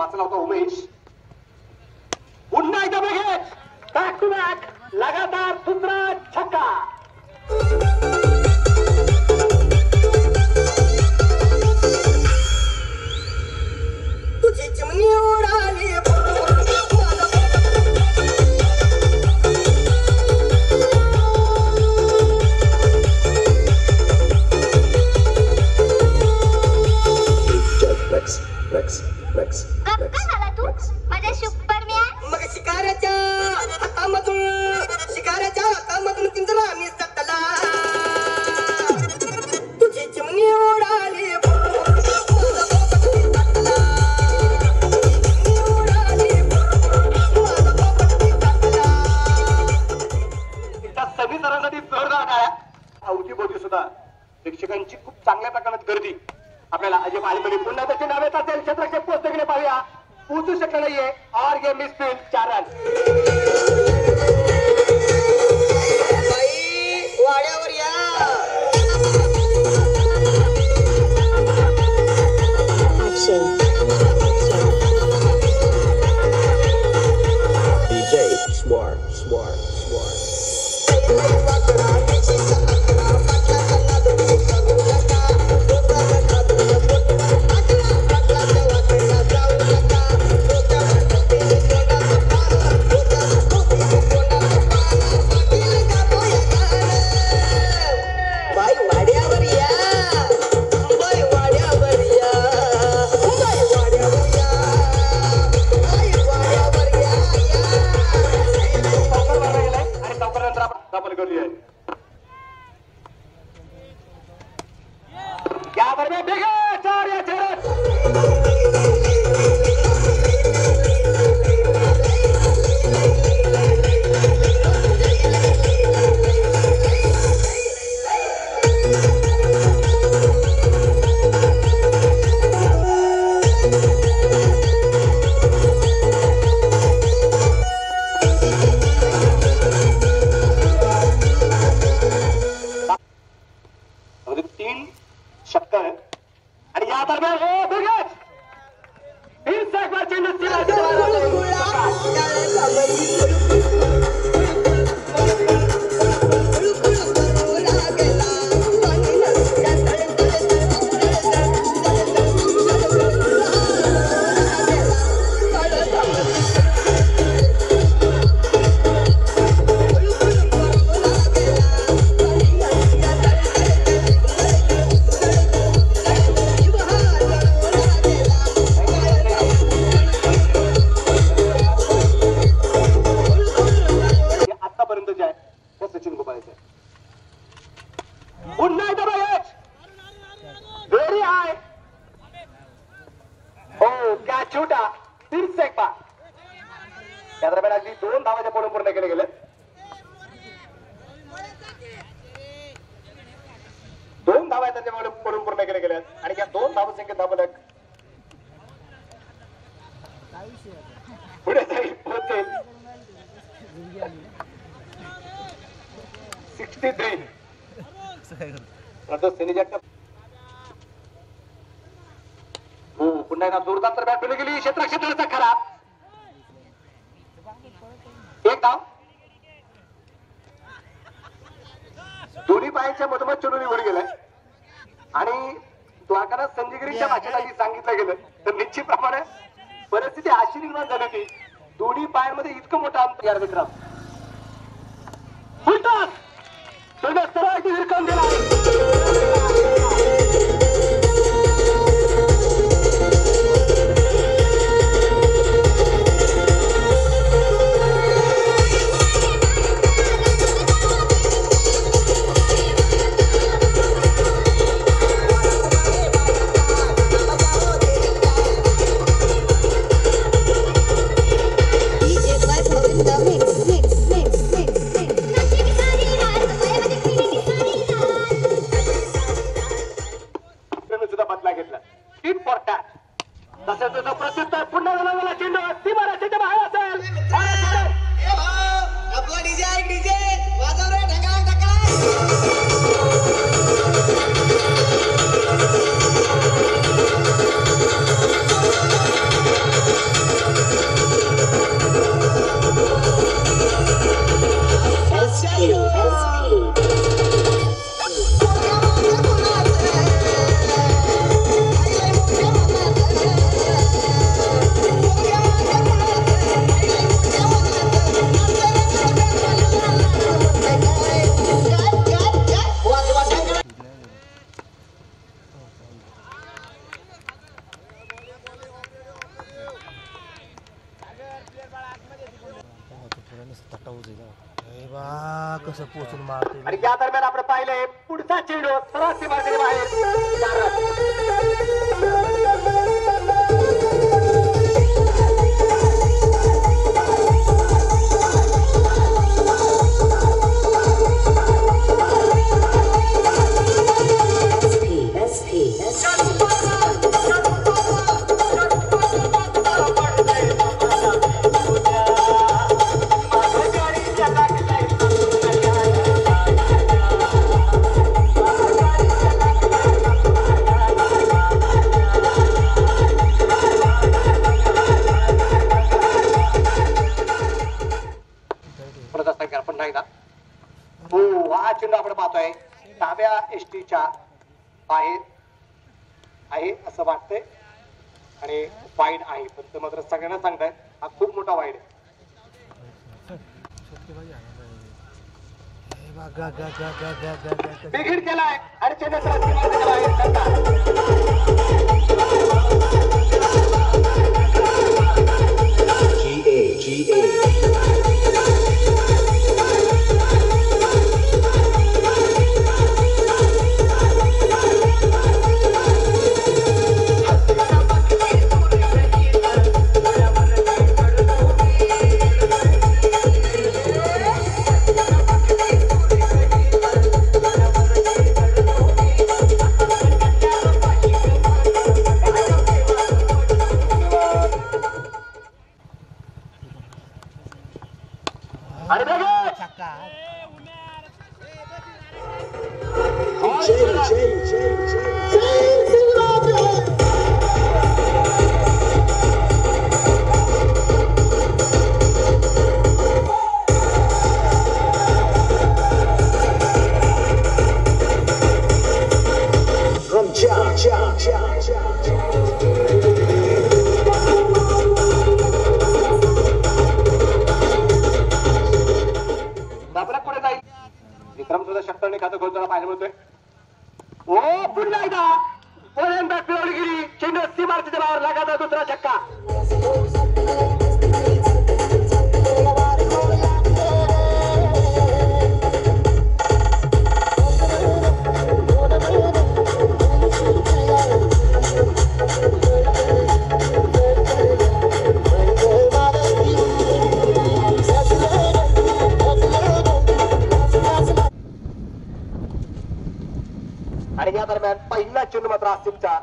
वाचला होता उमेश. पुन्हा एकदा बघे बॅक टू बॅक लगातार दुसरा छक्का. तुझी चिमणी उडाली माझ्या सुपरमॅन मग शिकाऱ्याच्या हातामधून किंजला आणि सटला. तुझी चिमणी उडाली समीकरणासाठी जोरदार टाळ्या. अवतीभोवती सुद्धा प्रेक्षकांची खूप चांगल्या प्रकारात गर्दी आपल्याला अजय पालीमध्ये पुन्हा त्याचे नावेत असेल. क्षेत्रक्षेप पोहोचले पाहूया. पोहोचू शकले नाहीये और ये मिसफील्ड 4 रन. वाड्यावर या. पुन्हा एकदा जोरदार तर बॅट गेली. क्षेत्राचा खरा. एक धाव. दोन्ही पायाच्या मधोमध चेंडू निघून गेलाय आणि द्वारकानाथ संजयगिरीच्या भाषेत सांगितलं गेलं तर निश्चितप्रमाणे परिस्थिती अशी निर्माण झाली होती. दोन्ही पायांमध्ये इतकं मोठं अंतर. विक्रम सरळ विरकम दिला. कसं पोचून मारते आणि या दरम्यान आपण पाहिलंय पुढचा चेंडू सरळ सीमारेषेच्या बाहेर चार डाव्या एसटीच्या बाहेर आहे असं वाटतंय आणि वाईड आहे पण ते मात्र सगळ्यांना सांगतायत हा खूप मोठा वाईड आहे. बिघीड केलाय आणि चेन्नई विक्रम सुद्धा शक्ताने खातं खोलताना पाहायला मिळतोय. ओ पुन्हा एकदा पहिल्यांदा पिळवली गेली चेंडू सीमारेषेच्या बाहेर लगातार दुसरा छक्का. आणि या दरम्यान पहिला चेंडू मात्र आसिफचा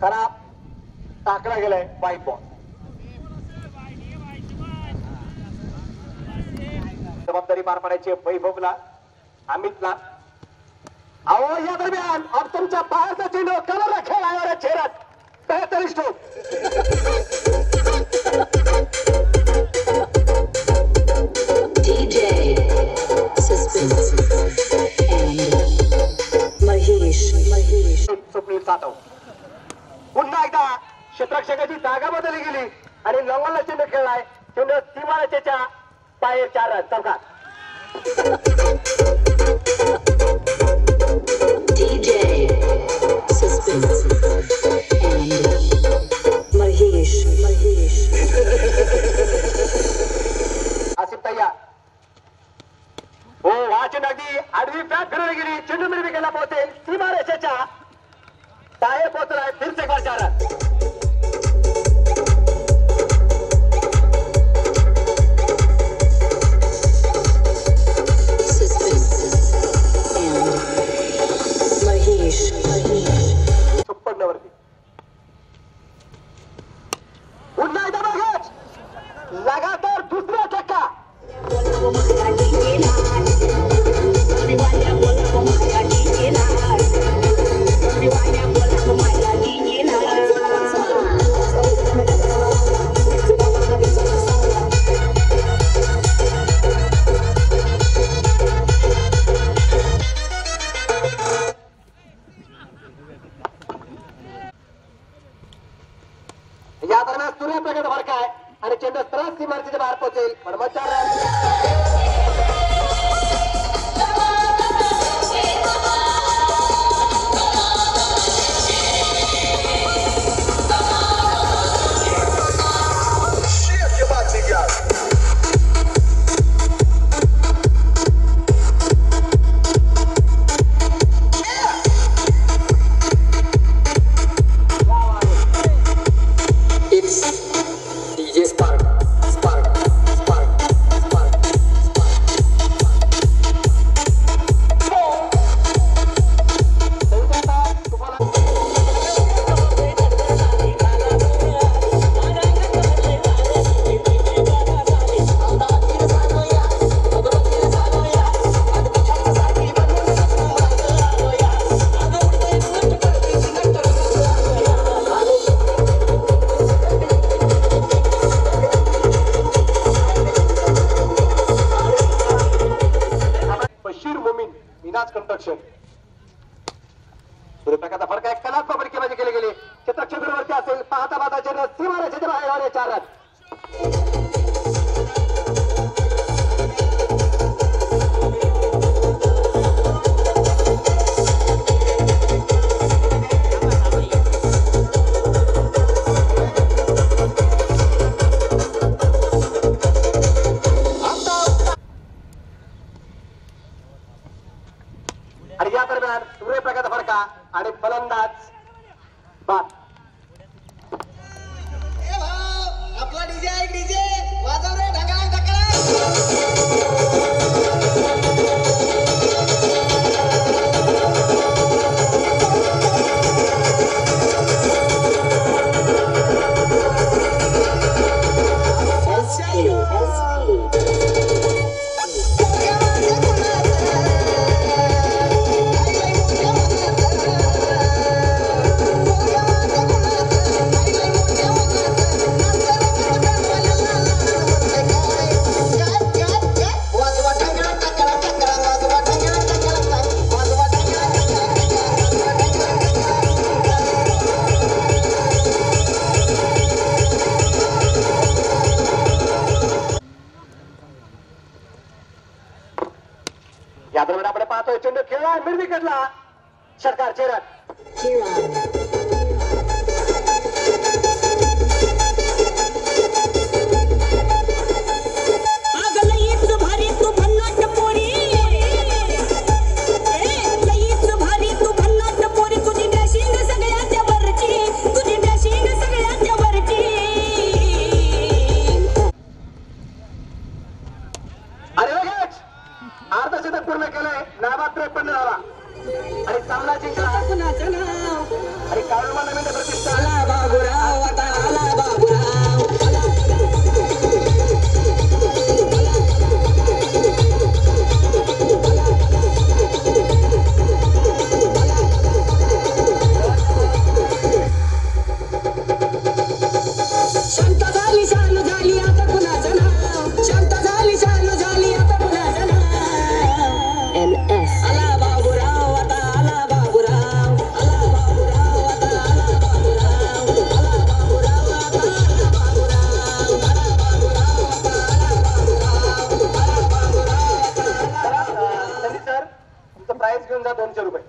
खराब टाकला गेलाय वाईट बॉल. जबाबदारी पार पाडायची वैभवला अमितला. अहो या दरम्यान ऑप्शनच्या बाहेरचा चेंडू कलरला खेळायला चेहऱ्यात बेहतरीन स्ट्रोक. स्वप्नील सातव पुन्हा एकदा क्षेत्ररक्षकाची जागा बदलली गेली आणि लॉंगॉनला चेंडू खेळलाय. चेंडू सीमारेषेच्या बाहेर 4 रन चौकार. आसिफ तय्या हो हा चेंडू अगदी आडवी बॅट फिरवली गेली. चेंडू मिरविकेला पोहोचेल सीमारेषेच्या बाहेर पोहोचलाय. फिरसे एक बार 4 रन. पुन्हा एकदा बघा लगातार दुसरा छक्का. या दरम्यान सूर्यप्रकाश फरकाय आणि चेंडू सरळ सीमारेषेच्या बाहेर पोहोचेल पण मग 4 रन. क्षेत्ररक्षण. सूर्यप्रकाशचा फरक एक कलात्मक परिकेमध्ये केले गेले. क्षेत्रक्षेत्रावरती असेल पाहता पाहता सीमारेषेच्या बाहेर आले 4 रन. आणि या दरम्यान सूर्यप्रकाश फडका आणि फलंदाज बाद. ए भाऊ आपला डीजे आहे डीजे वाजव रे ढकला ढकला. या दरम्यान आपण पाहतोय चेंडू खेळला मिड विकेटला षटकार 4 रन. आणि लगेच अर्धशतक पूर्ण केलंय. नाबाद 53 धावा आणि सामना जिंकला. आणि काळुमा नवीन प्रतिष्ठा प्राइस घेऊन जा 200 रुपये.